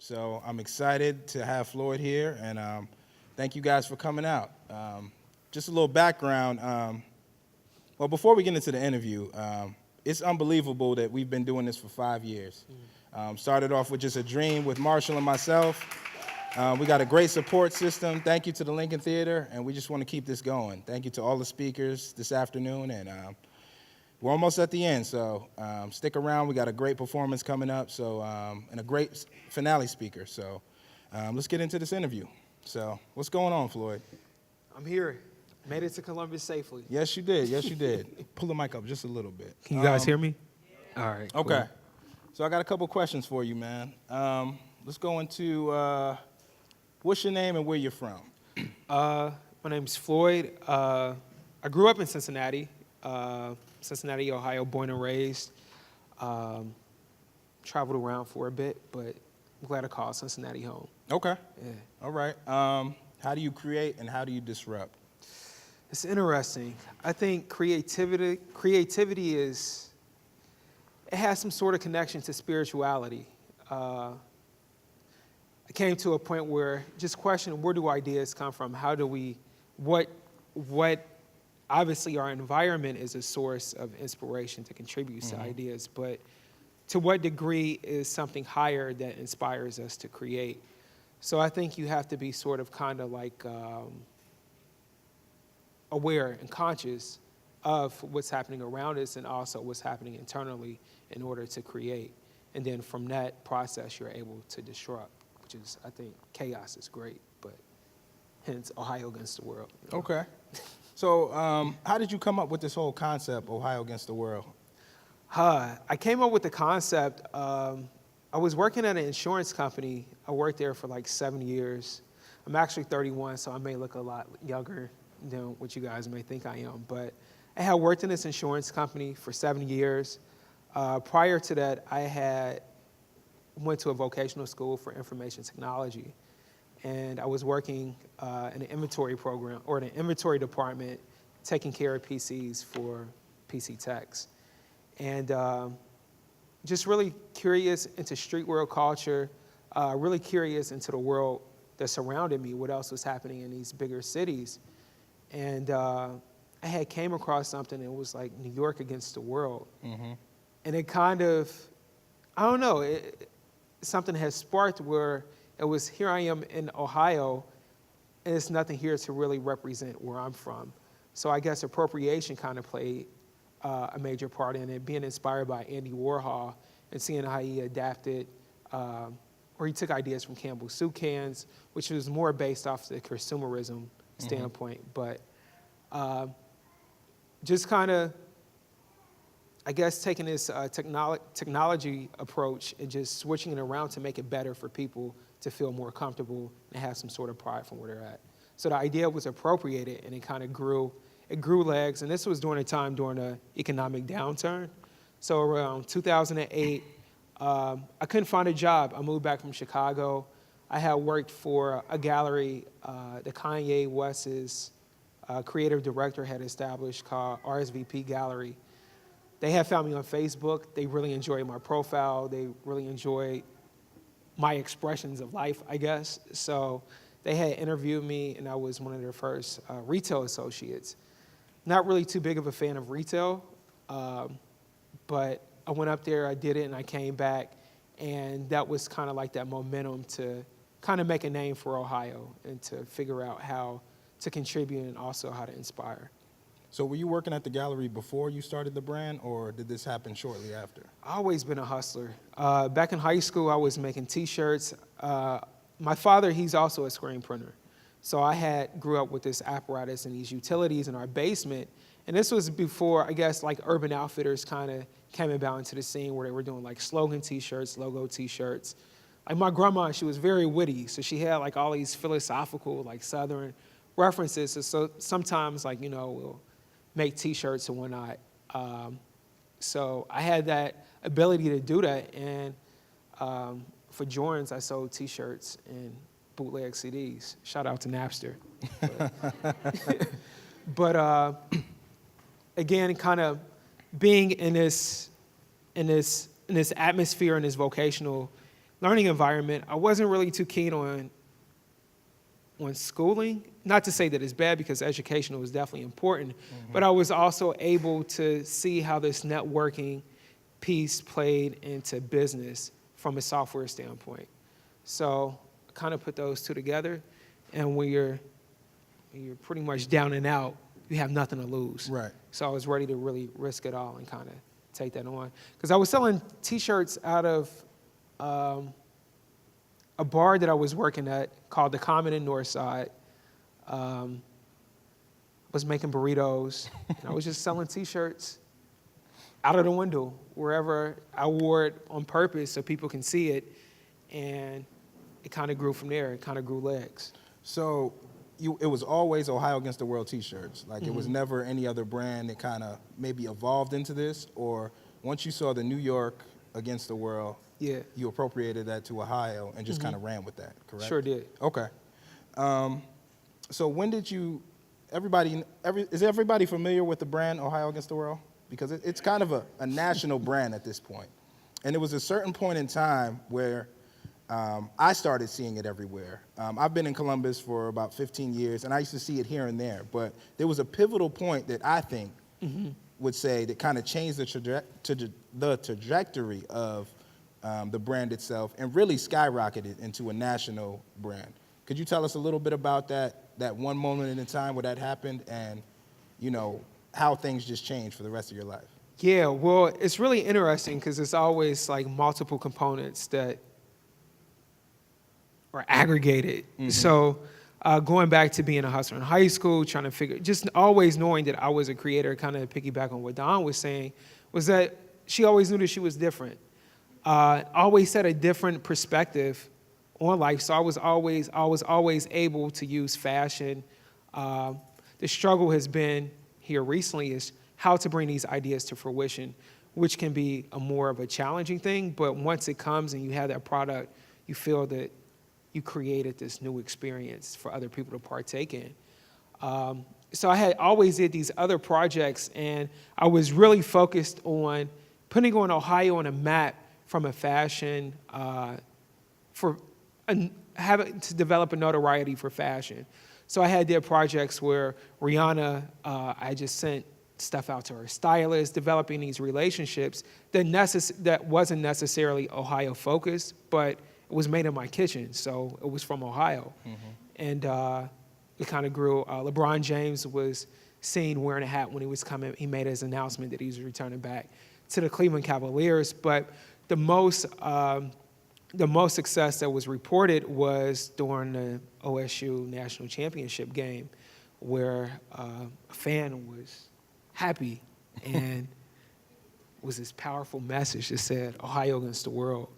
So I'm excited to have Floyd here, and thank you guys for coming out. Just a little background. Well, before we get into the interview, it's unbelievable that we've been doing this for 5 years. Started off with just a dream with Marshall and myself. We got a great support system. Thank you to the Lincoln Theater, and we just want to keep this going. Thank you to all the speakers this afternoon, and we're almost at the end, so stick around. We got a great performance coming up, so and a great finale speaker. So let's get into this interview. So what's going on, Floyd? I'm here. Made it to Columbus safely. Yes, you did. Yes, you did. Pull the mic up just a little bit. Can you guys hear me? All right. Cool. Okay. So I got a couple questions for you, man. Let's go into what's your name and where you're from? My name's Floyd. I grew up in Cincinnati, Ohio, born and raised. Traveled around for a bit, but I'm glad I called Cincinnati home. Okay. Yeah. All right. How do you create and how do you disrupt? It's interesting. I think creativity is, it has some sort of connection to spirituality. I came to a point where just questioning, where do ideas come from? How do we, what obviously our environment is a source of inspiration to contribute to ideas, but to what degree is something higher that inspires us to create? So I think you have to be sort of kind of like aware and conscious of what's happening around us and also what's happening internally in order to create. And then from that process, you're able to disrupt, which is, I think, chaos is great, but hence Ohio against the world. You know? Okay. So how did you come up with this whole concept, Ohio against the world? I came up with the concept. I was working at an insurance company. I worked there for like 7 years. I'm actually 31, so I may look a lot younger than what you guys may think I am. But I had worked in this insurance company for 7 years. Prior to that, I went to a vocational school for information technology. And I was working in an inventory program, or in an inventory department, taking care of PCs for PC techs. And just really curious into street world culture, really curious into the world that surrounded me, what else was happening in these bigger cities. And I had came across something that was like New York against the world. Mm-hmm. And it kind of, I don't know, something has sparked where it was, here I am in Ohio, and there's nothing here to really represent where I'm from. So I guess appropriation kind of played a major part in it, being inspired by Andy Warhol and seeing how he adapted, or he took ideas from Campbell soup cans, which was more based off the consumerism standpoint. But just kind of, I guess, taking this technology approach and just switching it around to make it better for people to feel more comfortable and have some sort of pride from where they're at. So the idea was appropriated, and it kind of grew. It grew legs, and this was during a time during the economic downturn. So around 2008, I couldn't find a job. I moved back from Chicago. I had worked for a gallery that Kanye West's creative director had established called RSVP Gallery. They had found me on Facebook. They really enjoyed my profile. They really enjoyed my expressions of life, I guess. So they had interviewed me, and I was one of their first retail associates. Not really too big of a fan of retail, but I went up there, I did it, and I came back, and that was kind of like that momentum to kind of make a name for Ohio and to figure out how to contribute and also how to inspire. So were you working at the gallery before you started the brand, or did this happen shortly after? I've always been a hustler. Back in high school, I was making T-shirts. My father, he's also a screen printer. So I grew up with this apparatus and these utilities in our basement. And this was before, I guess, like Urban Outfitters kind of came about into the scene where they were doing like slogan T-shirts, logo T-shirts. Like my grandma, she was very witty. So she had like all these philosophical, like Southern references. So sometimes, like, you know, we'll make T-shirts and whatnot. So I had that ability to do that. And for Jordans, I sold T-shirts and bootleg CDs. Shout out to Napster. But again, kind of being in this atmosphere, in this vocational learning environment. I wasn't really too keen on schooling. Not to say that it's bad, because education was definitely important, but I was also able to see how this networking piece played into business from a software standpoint. So I kind of put those two together, and when you're pretty much down and out, you have nothing to lose. Right. So I was ready to really risk it all and kind of take that on. Because I was selling T-shirts out of a bar that I was working at called The Common in Northside. Was making burritos, and I was just selling T-shirts out of the window wherever. I wore it on purpose so people can see it, and it kind of grew from there. It kind of grew legs. So it was always Ohio Against the World T-shirts. Like, it was never any other brand that kind of maybe evolved into this, or once you saw the New York Against the World, you appropriated that to Ohio and just kind of ran with that, correct? Sure did. Okay. So when did you, is everybody familiar with the brand Ohio Against the World? Because it's kind of a national brand at this point. And it was a certain point in time where I started seeing it everywhere. I've been in Columbus for about 15 years, and I used to see it here and there. But there was a pivotal point that I think would say that kind of changed the trajectory of the brand itself and really skyrocketed into a national brand. Could you tell us a little bit about that one moment in time where that happened, and how things just changed for the rest of your life? Yeah, well, it's really interesting because it's always like multiple components that are aggregated. So going back to being a hustler in high school, trying to just always knowing that I was a creator, kind of piggyback on what Dawn was saying, was that she always knew that she was different. Always had a different perspective on life, so I was always able to use fashion. The struggle has been here recently is how to bring these ideas to fruition, which can be more of a challenging thing, but once it comes and you have that product, you feel that you created this new experience for other people to partake in. So I had always did these other projects, and I was really focused on putting on Ohio on a map from a fashion, having to develop a notoriety for fashion. So I had did projects where Rihanna, I just sent stuff out to her stylist, developing these relationships that wasn't necessarily Ohio focused, but it was made in my kitchen, so it was from Ohio. And it kind of grew. LeBron James was seen wearing a hat when he was coming. He made his announcement that he was returning back to the Cleveland Cavaliers. But the most success that was reported was during the OSU National Championship game, where a fan was happy and was this powerful message that said Ohio Against the World.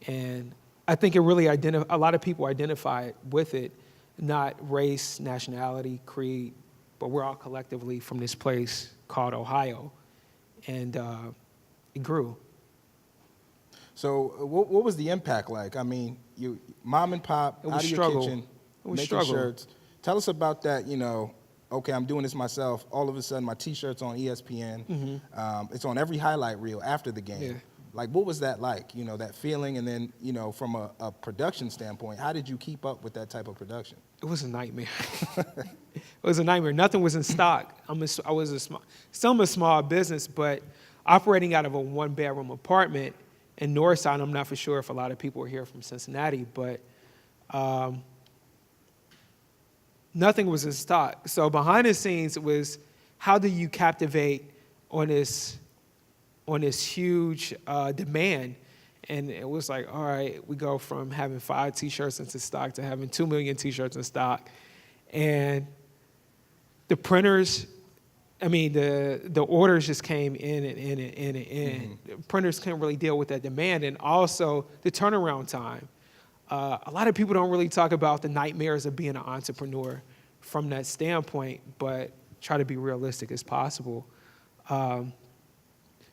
And I think it really a lot of people identify with it, not race, nationality, creed, but we're all collectively from this place called Ohio. And it grew. So what was the impact like? I mean, you mom and pop out of your kitchen, making shirts. Tell us about that, okay, I'm doing this myself. All of a sudden, my T-shirt's on ESPN. It's on every highlight reel after the game. Yeah. Like, what was that like, that feeling? And then, from a production standpoint, how did you keep up with that type of production? It was a nightmare. It was a nightmare. Nothing was in stock. Still a small business, but operating out of a one-bedroom apartment in Northside. I'm not for sure if a lot of people are here from Cincinnati, but nothing was in stock. So behind the scenes, it was how do you captivate on this huge demand? And it was like, all right, we go from having 5 T-shirts into stock to having 2 million T-shirts in stock. And the printers, the orders just came in and in and in and in. The printers couldn't really deal with that demand. And also the turnaround time. A lot of people don't really talk about the nightmares of being an entrepreneur from that standpoint, but try to be realistic as possible.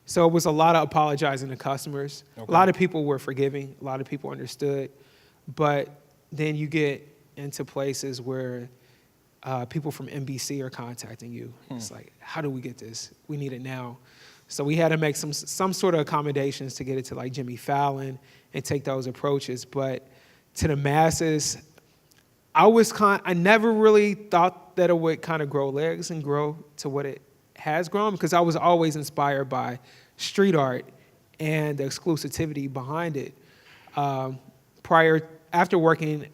So it was a lot of apologizing to customers. Okay. A lot of people were forgiving. A lot of people understood. But then you get into places where people from NBC are contacting you. It's like, how do we get this? We need it now. So we had to make some sort of accommodations to get it to like Jimmy Fallon and take those approaches. But to the masses, I never really thought that it would kind of grow legs and grow to what it has grown, because I was always inspired by street art and the exclusivity behind it. After working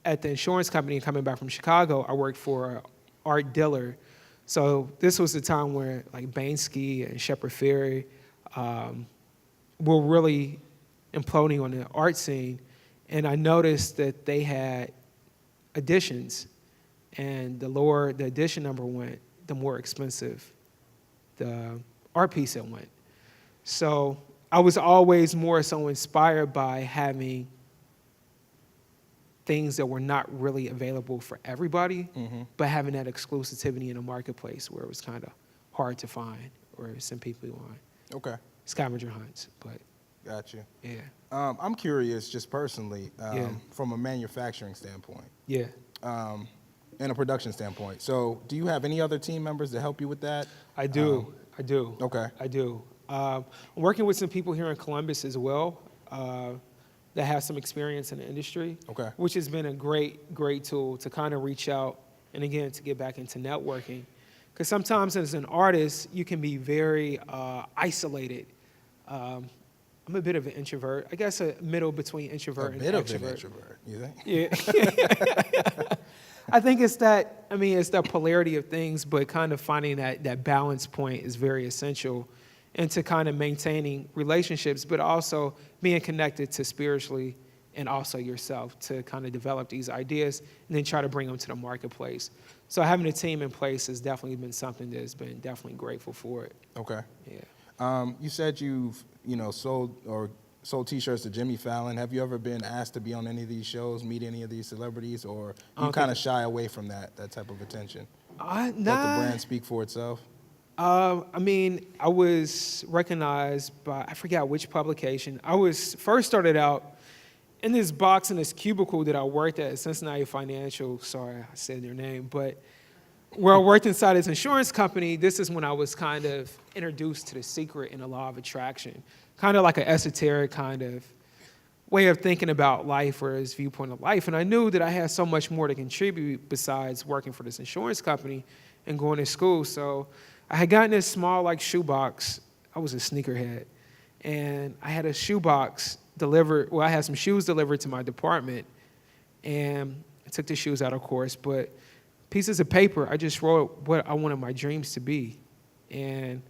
at the insurance company and coming back from Chicago, I worked for an art dealer. So this was the time where like Banksy and Shepard Fairey were really imploding on the art scene. And I noticed that they had editions, and the lower the edition number went, the more expensive the art piece it went. So I was always more so inspired by having things that were not really available for everybody, but having that exclusivity in the marketplace where it was kind of hard to find, or some people on scavenger hunts. But got you. Yeah. I'm curious, just personally, from a manufacturing standpoint, and a production standpoint. So, do you have any other team members to help you with that? I do. Okay. I do. I'm working with some people here in Columbus as well that have some experience in the industry, which has been a great tool to kind of reach out and, again, to get back into networking. Because sometimes as an artist, you can be very isolated. I'm a bit of an introvert. I guess a middle between introvert and extrovert. A bit of an introvert, you think? Yeah. I think it's that polarity of things, but kind of finding that balance point is very essential, and to kind of maintaining relationships, but also being connected to spiritually and also yourself to kind of develop these ideas and then try to bring them to the marketplace. So having a team in place has definitely been something that has been definitely grateful for it. Okay. Yeah. You said you've sold T-shirts to Jimmy Fallon. Have you ever been asked to be on any of these shows, meet any of these celebrities, or you kind of shy away from that type of attention? Let the brand speak for itself? I was recognized by, I forgot which publication. I was first started out in this box in this cubicle that I worked at Cincinnati Financial. Sorry, I said their name, but where I worked inside this insurance company, this is when I was kind of introduced to the secret and the law of attraction, kind of like an esoteric kind of way of thinking about life or his viewpoint of life. And I knew that I had so much more to contribute besides working for this insurance company and going to school. So I had gotten this small shoebox. I was a sneakerhead. And I had a shoebox delivered. Well, I had some shoes delivered to my department. And I took the shoes out, of course. But pieces of paper, I just wrote what I wanted my dreams to be. And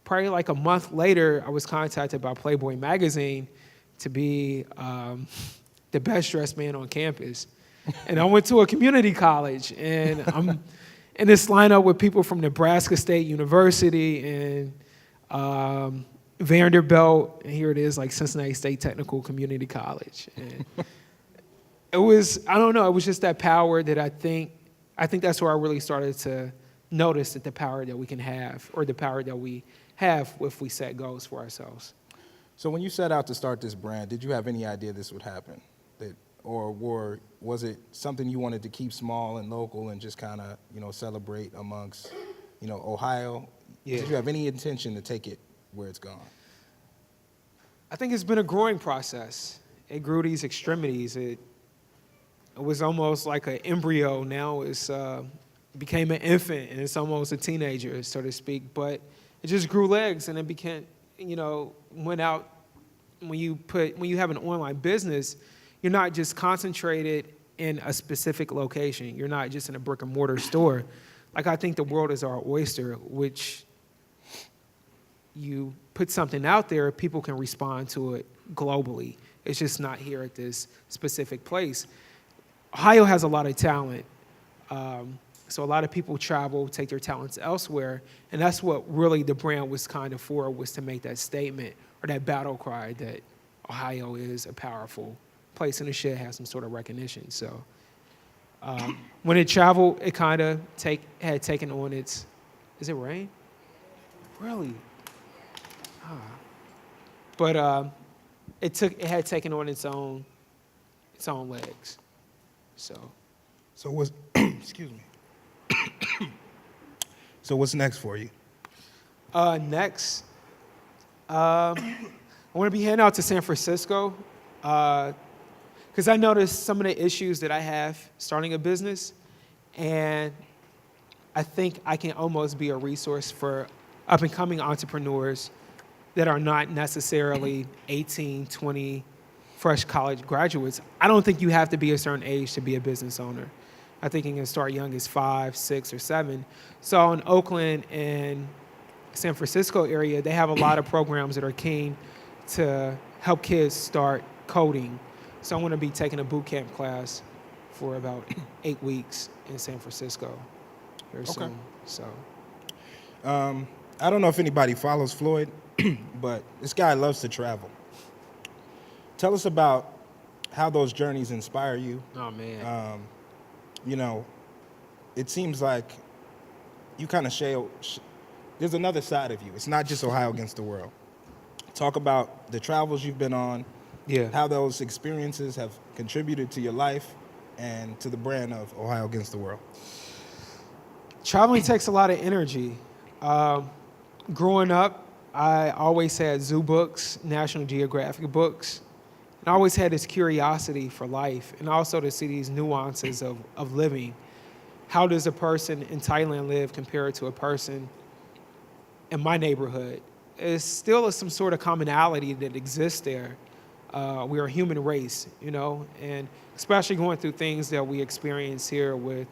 probably a month later, I was contacted by Playboy magazine to be the best dressed man on campus. And I went to a community college, and I'm in this lineup with people from Nebraska State University and Vanderbilt, and here it is, Cincinnati State Technical Community College. And it was, it was just that power that I think that's where I really started to notice that the power that we can have, or the power that we have if we set goals for ourselves. So when you set out to start this brand, did you have any idea this would happen? Or was it something you wanted to keep small and local and just kind of, celebrate amongst, Ohio? Yeah. Did you have any intention to take it where it's gone? I think it's been a growing process. It grew these extremities. It was almost like an embryo. Now it's became an infant, and it's almost a teenager, so to speak. But it just grew legs, and it became, went out. When you have an online business, you're not just concentrated in a specific location. You're not just in a brick and mortar store. I think the world is our oyster, which you put something out there, people can respond to it globally. It's just not here at this specific place. Ohio has a lot of talent. So a lot of people travel, take their talents elsewhere, and that's what really the brand was kind of for, was to make that statement or that battle cry that Ohio is a powerful place and it should have some sort of recognition. So when it traveled, it kind of had taken on its, is it rain? Really? But it had taken on its own legs. So what's excuse me. So what's next for you? Next, I want to be heading out to San Francisco Because I noticed some of the issues that I have starting a business, and I think I can almost be a resource for up-and-coming entrepreneurs that are not necessarily 18, 20, fresh college graduates. I don't think you have to be a certain age to be a business owner. I think you can start young as 5, 6, or 7. So in Oakland and San Francisco area, they have a lot of programs that are keen to help kids start coding. So I'm going to be taking a boot camp class for about 8 weeks in San Francisco very soon. So I don't know if anybody follows Floyd, but this guy loves to travel. Tell us about how those journeys inspire you. Oh, man. You know, it seems like you kind of there's another side of you. It's not just Ohio against the world. Talk about the travels you've been on, Yeah. how those experiences have contributed to your life and to the brand of Ohio against the world. Traveling takes a lot of energy. Growing up, I always had zoo books, National Geographic books, and I always had this curiosity for life and also to see these nuances of living. How does a person in Thailand live compared to a person in my neighborhood? It's still some sort of commonality that exists there. We are a human race, you know, and especially going through things that we experience here with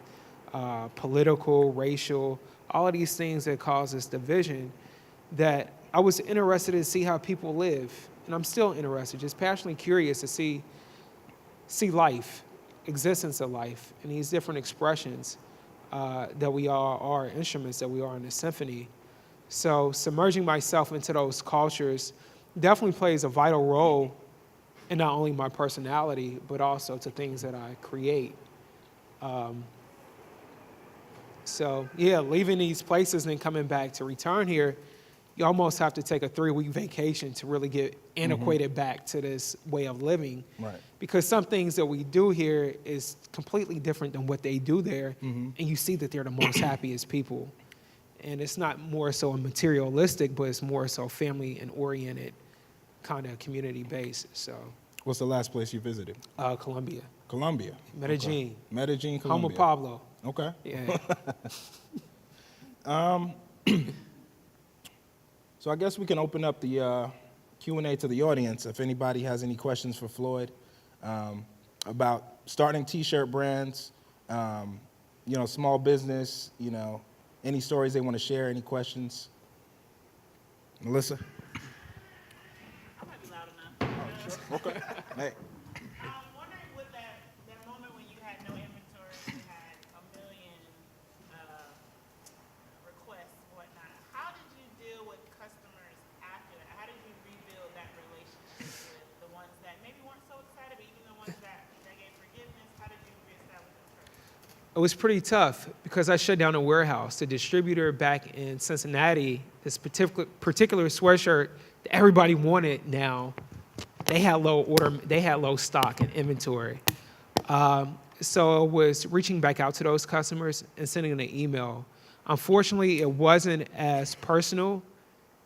political, racial, all of these things that cause us division, that I was interested to see how people live. And I'm still interested, just passionately curious to see life, existence of life, and these different expressions that we all are, instruments that we are in a symphony. So submerging myself into those cultures definitely plays a vital role in not only my personality, but also to things that I create. So yeah, leaving these places and then coming back to return here, you almost have to take a 3-week vacation to really get antiquated back to this way of living. Right. Because some things that we do here is completely different than what they do there, and you see that they're the most happiest people. And it's not more so a materialistic, but it's more so family and oriented kind of community based. So. What's the last place you visited? Colombia. Colombia. Medellin. Okay. Medellin, Home Colombia. of Pablo. Okay. Yeah. So I guess we can open up the Q&A to the audience if anybody has any questions for Floyd about starting T-shirt brands, you know, small business, you know, any stories they want to share, any questions? Melissa? I might be loud enough. Okay. Hey. I'm wondering with that moment when you had no inventory, you had a million requests, whatnot. How did you deal with customers after that? How did you rebuild that relationship with the ones that maybe weren't so excited, but even the ones that gave forgiveness? How did you reestablish those trust? It was pretty tough because I shut down a warehouse. The distributor back in Cincinnati, this particular sweatshirt that everybody wanted now, they had low stock and inventory. So it was reaching back out to those customers and sending them an email. Unfortunately, it wasn't as personal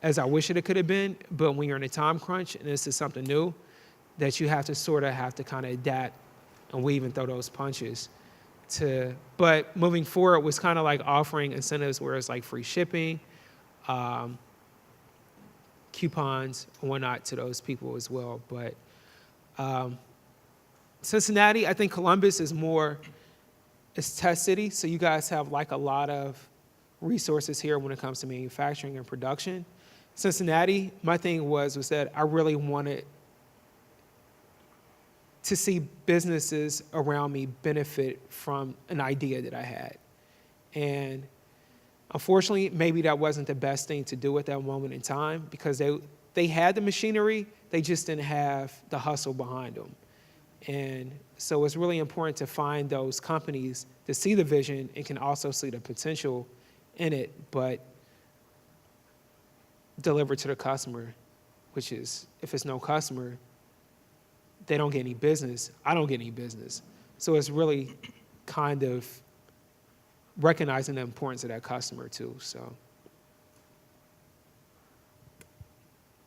as I wish it could have been, but when you're in a time crunch and this is something new, that you have to kind of adapt and weave and throw those punches. But moving forward was kind of like offering incentives where it's like free shipping, coupons and whatnot to those people as well. But Cincinnati, I think Columbus is it's test city. So you guys have like a lot of resources here when it comes to manufacturing and production. Cincinnati, my thing was that I really wanted to see businesses around me benefit from an idea that I had. And unfortunately, maybe that wasn't the best thing to do at that moment in time because they had the machinery, they just didn't have the hustle behind them. And so it's really important to find those companies that see the vision and can also see the potential in it, but deliver to the customer, which is, if it's no customer, they don't get any business, I don't get any business. So it's really kind of recognizing the importance of that customer too, so.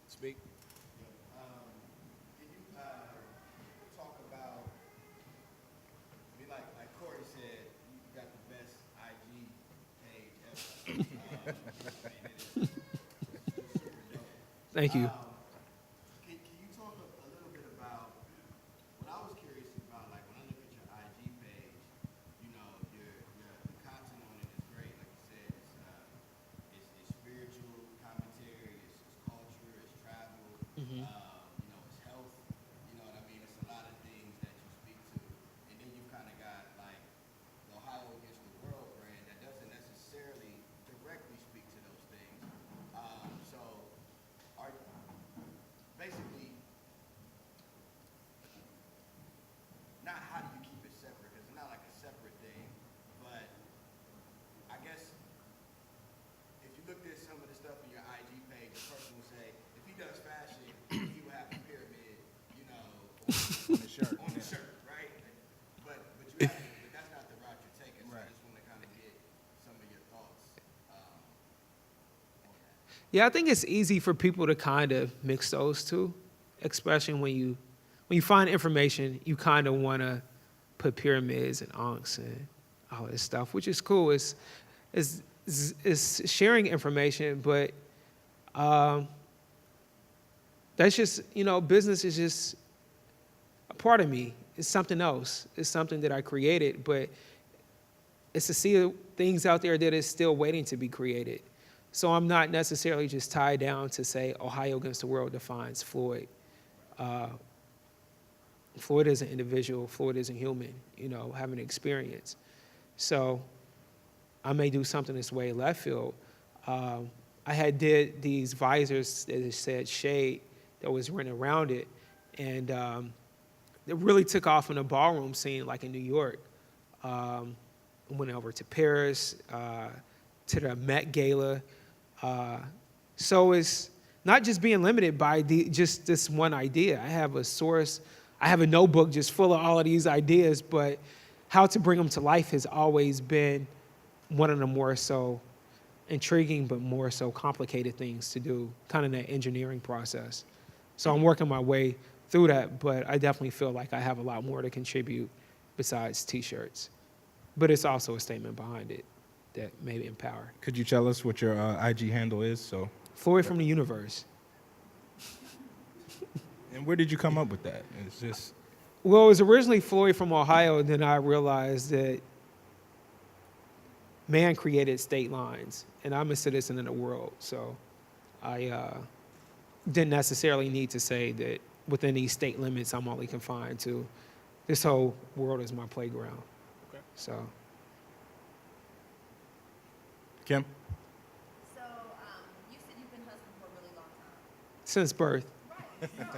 Speak. Thank you. Can you talk a little bit about what I was curious about? Like when I look at your IG page, you know, the content on it is great. Like you said, it's spiritual commentary, it's culture, it's travel, you know, it's health. You know what I mean? It's a lot of things that you speak to, and then you kind of got like the Ohio Against the World brand that doesn't necessarily directly speak to those things. So are basically not how do you keep it separate, because it's not like a separate thing, but I guess if you looked at some of the stuff on your IG page, the person would say if he does fashion, he would have a pyramid, you know, On the shirt. on the shirt, right? But that's not the route you're taking. So I Right. just want to kind of get some of your thoughts on that. Yeah, I think it's easy for people to kind of mix those two, especially when you find information, you kind of want to put pyramids and ankhs and all this stuff, which is cool. It's sharing information, but that's just, business is just a part of me. It's something else. It's something that I created, but it's to see things out there that is still waiting to be created. So I'm not necessarily just tied down to say Ohio Against the World defines Floyd. Floyd is an individual. Floyd is a human, having an experience. So I may do something this way left field. I had did these visors that said shade that was written around it, and it really took off in the ballroom scene, like in New York. Went over to Paris, to the Met Gala. So it's not just being limited by just this one idea. I have a source, I have a notebook just full of all of these ideas, but how to bring them to life has always been one of the more so intriguing but more so complicated things to do, kind of that engineering process. So I'm working my way through that, but I definitely feel like I have a lot more to contribute besides T-shirts. But it's also a statement behind it that may empower. Could you tell us what your IG handle is? So, Floyd from the Universe. and where did you come up with that? It's just Well, it was originally Floyd from Ohio, and then I realized that man created state lines, and I'm a citizen in the world, so I didn't necessarily need to say that within these state limits I'm only confined to this whole world is my playground. Okay. So Kim. So, you said you've been hustling for a really long time. since birth. Right. And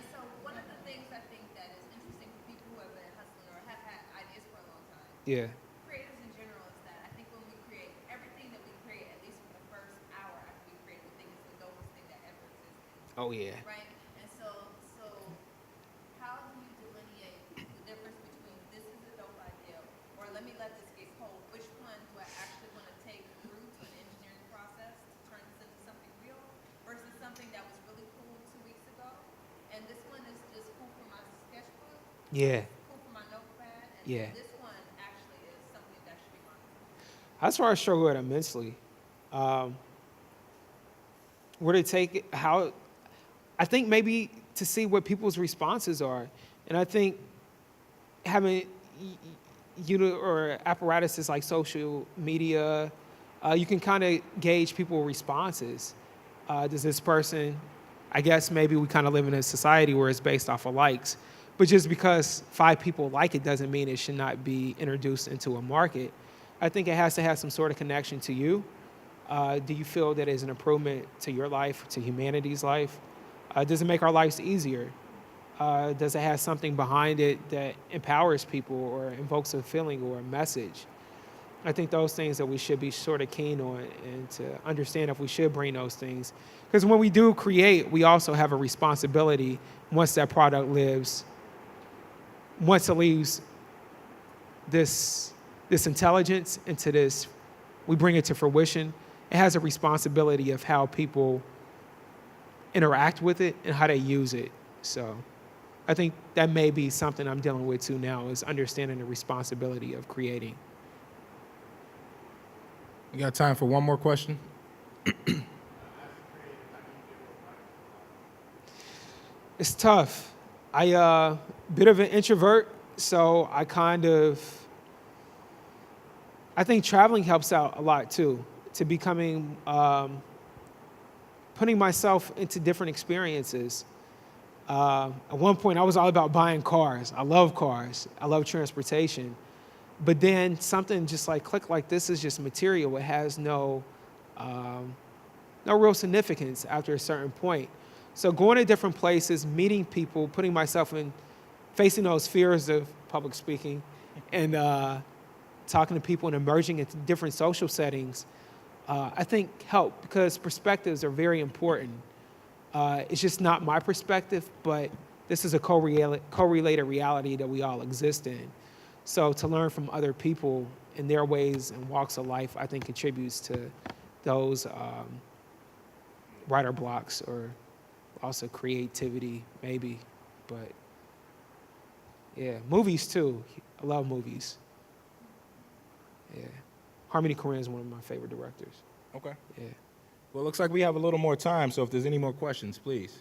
so one of the things I think that is interesting for people who have been hustling or have had ideas for a long time, Yeah. creators in general, is that I think when we create everything that we create, at least for the first hour after we create, we think it's the dopest thing that ever existed, Oh yeah. right? And so how do you delineate the difference between this is a dope idea, or let me let this get cold? Which one do I actually want to take through to an engineering process to turn this into something real, versus something that was really cool 2 weeks ago, and this one is just cool for my sketchbook, Yeah. cool for my notepad, and Yeah. this one actually is something that should be monetized. That's where I struggle with immensely. Where to take it, how, I think maybe to see what people's responses are. And I think having or apparatuses like social media, you can kind of gauge people's responses. Does this person, I guess maybe we kind of live in a society where it's based off of likes, but just because 5 people like it doesn't mean it should not be introduced into a market. I think it has to have some sort of connection to you. Do you feel that it's an improvement to your life, to humanity's life? Does it make our lives easier? Does it have something behind it that empowers people or invokes a feeling or a message? I think those things that we should be sort of keen on, and to understand if we should bring those things. Because when we do create, we also have a responsibility once that product once it leaves this intelligence into this, we bring it to fruition. It has a responsibility of how people interact with it and how they use it. So I think that may be something I'm dealing with too now, is understanding the responsibility of creating. You got time for one more question? I It's tough. I bit of an introvert, so I think traveling helps out a lot too, to becoming putting myself into different experiences. At one point, I was all about buying cars. I love cars. I love transportation. But then something just like clicked, like this is just material. It has no real significance after a certain point. So going to different places, meeting people, putting myself in, facing those fears of public speaking, and talking to people and emerging into different social settings, I think help because perspectives are very important. It's just not my perspective, but this is a correlated reality that we all exist in. So to learn from other people in their ways and walks of life, I think contributes to those writer blocks or also creativity, maybe. But yeah, movies too. I love movies. Yeah. Harmony Korine is one of my favorite directors. Okay. Yeah. Well, it looks like we have a little more time, so if there's any more questions, please.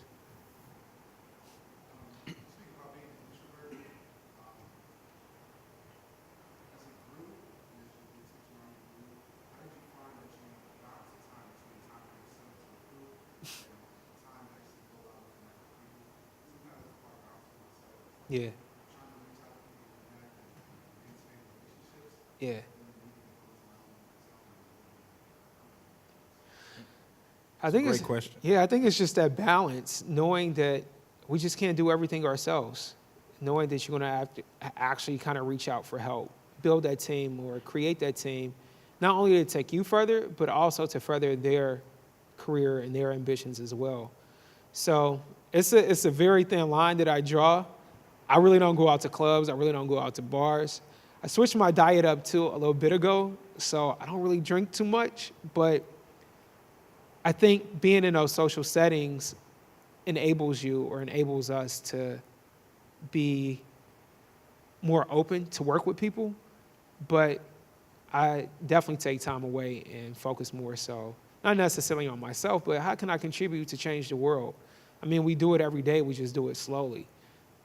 Speaking about being an introvert, as it grew, and as you were teaching around your group, how did you find that you balanced the time between time for yourself to the group and time to actually go out and connect with people? Sometimes it's a hard balance for myself. Yeah. Trying to reach out to people, connect, and maintain relationships. Yeah. And then leaving and closing my own myself. I think Great question. Yeah, I think it's just that balance, knowing that we just can't do everything ourselves, knowing that you're going to have to actually kind of reach out for help, build that team or create that team, not only to take you further, but also to further their career and their ambitions as well. So it's a very thin line that I draw. I really don't go out to clubs. I really don't go out to bars. I switched my diet up too a little bit ago, so I don't really drink too much, but I think being in those social settings enables you or enables us to be more open to work with people, but I definitely take time away and focus more so, not necessarily on myself, but how can I contribute to change the world? I mean, we do it every day, we just do it slowly.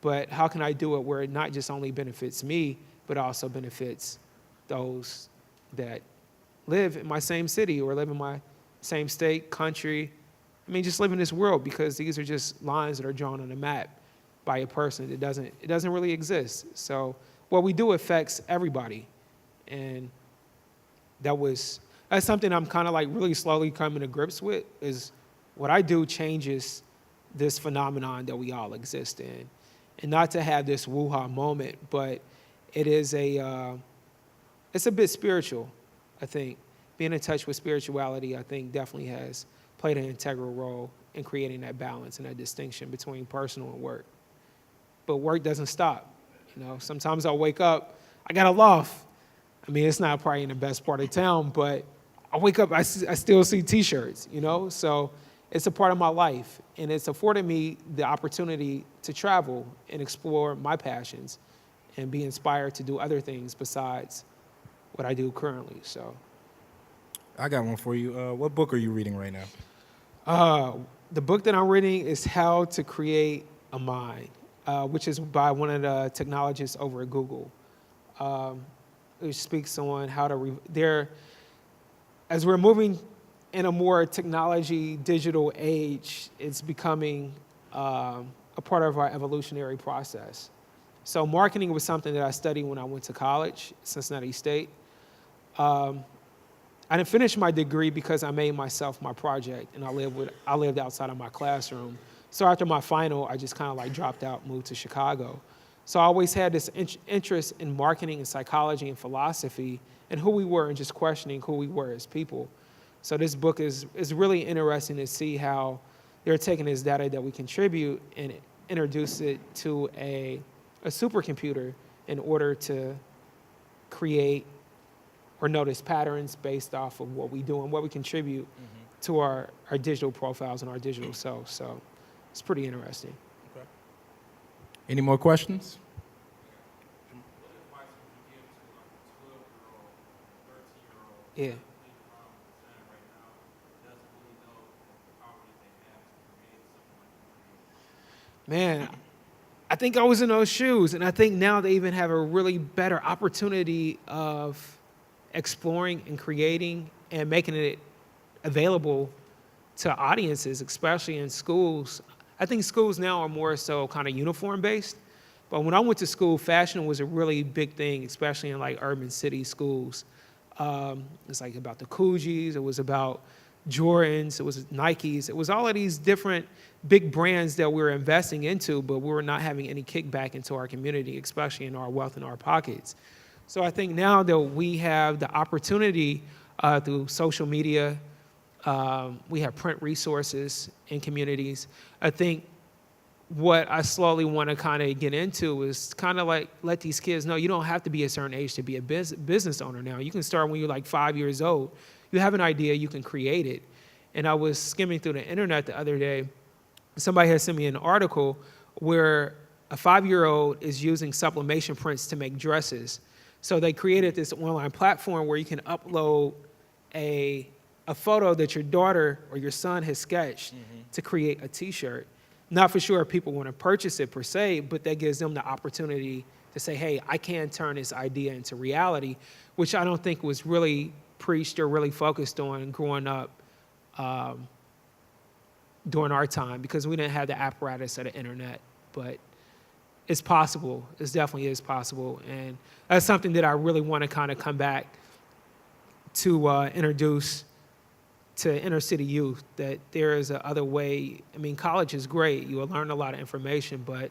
But how can I do it where it not just only benefits me, but also benefits those that live in my same city or live in my same state, country. I mean, just live in this world, because these are just lines that are drawn on a map by a person. It doesn't really exist. So what we do affects everybody. And that's something I'm kind of like really slowly coming to grips with, is what I do changes this phenomenon that we all exist in. And not to have this woo-ha moment, but it's a bit spiritual, I think. Being in touch with spirituality, I think, definitely has played an integral role in creating that balance and that distinction between personal and work. But work doesn't stop. You know, sometimes I'll wake up, I got a loft. I mean, it's not probably in the best part of town, but I wake up, I still see T-shirts, you know? So it's a part of my life, and it's afforded me the opportunity to travel and explore my passions and be inspired to do other things besides what I do currently, so. I got one for you. What book are you reading right now? The book that I'm reading is How to Create a Mind, which is by one of the technologists over at Google. It speaks on how to, as we're moving in a more technology, digital age, it's becoming a part of our evolutionary process. So marketing was something that I studied when I went to college, Cincinnati State. I didn't finish my degree because I made myself my project, and I lived outside of my classroom. So after my final, I just kind of like dropped out, moved to Chicago. So I always had this interest in marketing and psychology and philosophy and who we were and just questioning who we were as people. So this book is really interesting to see how they're taking this data that we contribute and introduce it to a supercomputer in order to create or notice patterns based off of what we do and what we contribute to our digital profiles and our digital selves. So it's pretty interesting. Okay. Any more questions? What advice would you give to like a 12-year-old, 13-year-old Yeah. right now doesn't really know the power that they have to create something like Man, I think I was in those shoes, and I think now they even have a really better opportunity of exploring and creating and making it available to audiences, especially in schools. I think schools now are more so kind of uniform based, but when I went to school, fashion was a really big thing, especially in like urban city schools. It's like about the Coogis, it was about Jordans, it was Nikes, it was all of these different big brands that we were investing into, but we were not having any kickback into our community, especially in our wealth in our pockets. So I think now that we have the opportunity through social media, we have print resources in communities. I think what I slowly want to kind of get into is kind of like let these kids know you don't have to be a certain age to be a business owner now. You can start when you're like 5 years old. You have an idea, you can create it. And I was skimming through the internet the other day. Somebody had sent me an article where a 5-year-old is using sublimation prints to make dresses. So they created this online platform where you can upload a photo that your daughter or your son has sketched to create a T-shirt. Not for sure if people want to purchase it per se, but that gives them the opportunity to say, hey, I can turn this idea into reality, which I don't think was really preached or really focused on growing up during our time, because we didn't have the apparatus of the internet. But it's possible. It definitely is possible. And that's something that I really want to kind of come back to introduce to inner city youth, that there is a other way. I mean, college is great. You will learn a lot of information, but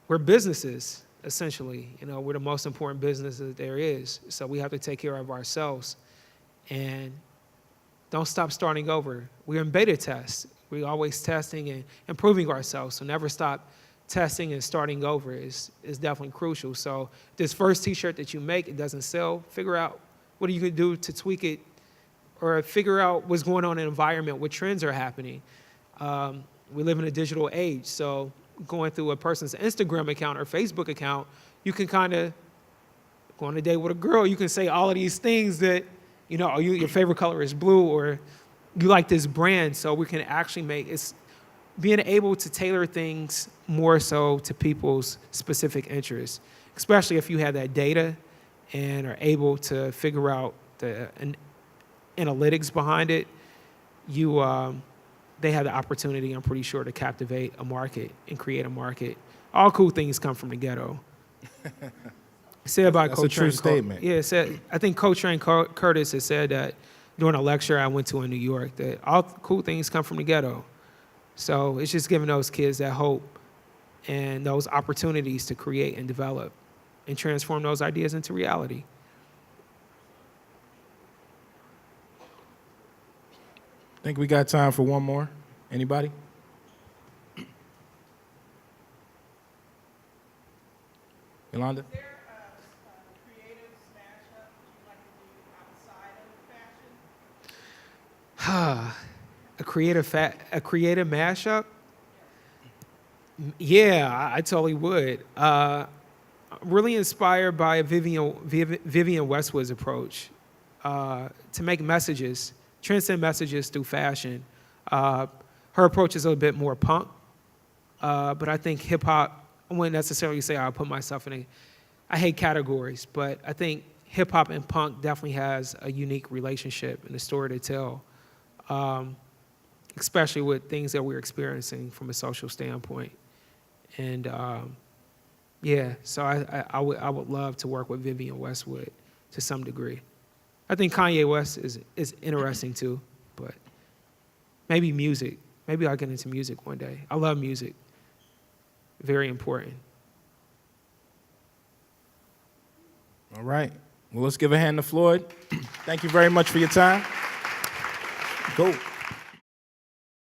we're businesses, essentially. You know, we're the most important business that there is. So we have to take care of ourselves and don't stop starting over. We're in beta tests. We're always testing and improving ourselves. So never stop testing and starting over is definitely crucial. So this first T-shirt that you make, it doesn't sell, figure out what you can do to tweak it, or figure out what's going on in the environment, what trends are happening. We live in a digital age, so going through a person's Instagram account or Facebook account, you can kind of go on a date with a girl, you can say all of these things that, you know, your favorite color is blue, or you like this brand, so we can actually make, it's being able to tailor things more so to people's specific interests, especially if you have that data and are able to figure out the analytics behind it. They have the opportunity, I'm pretty sure, to captivate a market and create a market. All cool things come from the ghetto. Said by That's Coach a true statement. Yeah, said, I think Coach Train Curtis has said that during a lecture I went to in New York, that all cool things come from the ghetto. So it's just giving those kids that hope and those opportunities to create and develop and transform those ideas into reality. Think we got time for one more? Anybody? Yolanda? Is there a creative smash up that you like to do outside of fashion? A creative mashup? Yeah, I totally would. Really inspired by Vivian Westwood's approach to make messages, transcend messages through fashion. Her approach is a little bit more punk, but I think hip hop, I wouldn't necessarily say I'll put myself in I hate categories, but I think hip hop and punk definitely has a unique relationship and a story to tell, especially with things that we're experiencing from a social standpoint. And yeah, so I would love to work with Vivian Westwood to some degree. I think Kanye West is interesting too, but maybe music. Maybe I'll get into music one day. I love music. Very important. All right. Well, let's give a hand to Floyd. Thank you very much for your time. Go.